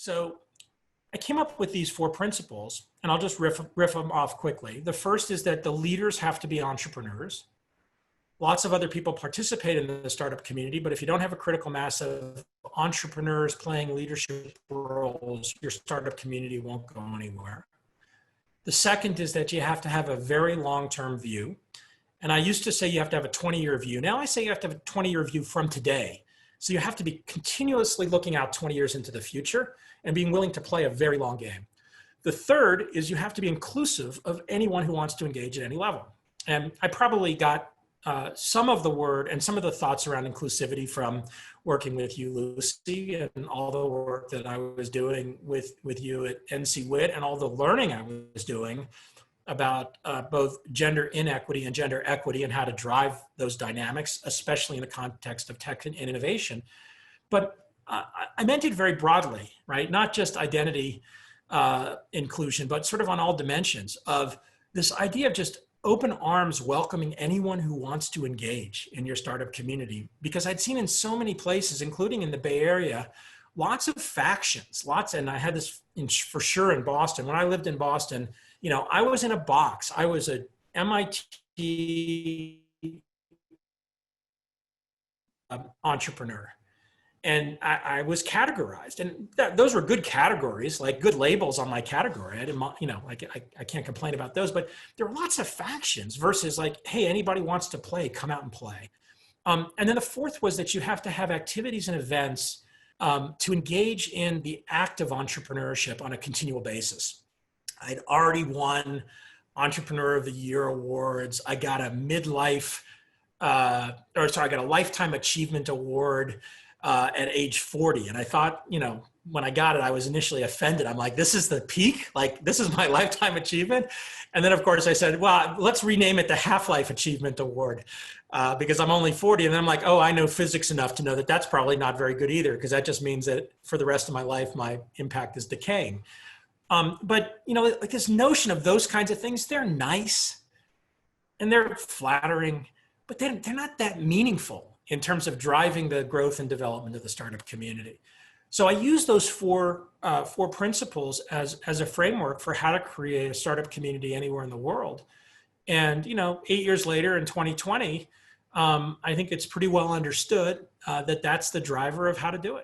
So I came up with these 4 principles, and I'll just riff them off quickly. The first is that the leaders have to be entrepreneurs. Lots of other people participate in the startup community, but if you don't have a critical mass of entrepreneurs playing leadership roles, your startup community won't go anywhere. The second is that you have to have a very long-term view. And I used to say you have to have a 20-year view. Now I say you have to have a 20-year view from today. So you have to be continuously looking out 20 years into the future and being willing to play a very long game. The third is you have to be inclusive of anyone who wants to engage at any level. And I probably got some of the word and some of the thoughts around inclusivity from working with you, Lucy, and all the work that I was doing with you at NC WIT and all the learning I was doing about both gender inequity and gender equity and how to drive those dynamics, especially in the context of tech and innovation. But I meant it very broadly, right? Not just identity inclusion, but sort of on all dimensions of this idea of just open arms welcoming anyone who wants to engage in your startup community. Because I'd seen in so many places, including in the Bay Area, lots of factions, and I had this for sure in Boston. When I lived in Boston, you know, I was in a box. I was a MIT entrepreneur. And I was categorized, and those were good categories, like good labels on my category. I didn't, you know, like I can't complain about those, but there are lots of factions versus like, hey, anybody wants to play, come out and play. And then the fourth was that you have to have activities and events to engage in the act of entrepreneurship on a continual basis. I'd already won Entrepreneur of the Year awards. I got a I got a Lifetime Achievement Award at age 40. And I thought, you know, when I got it, I was initially offended. I'm like, this is the peak? Like, this is my lifetime achievement? And then, of course, I said, well, let's rename it the Half-Life Achievement Award because I'm only 40. And then I'm like, oh, I know physics enough to know that that's probably not very good either, because that just means that for the rest of my life, my impact is decaying. But, you know, like this notion of those kinds of things, they're nice and they're flattering, but they're not that meaningful in terms of driving the growth and development of the startup community. So I use those four principles as a framework for how to create a startup community anywhere in the world. And, you know, 8 years later in 2020, I think it's pretty well understood that that's the driver of how to do it.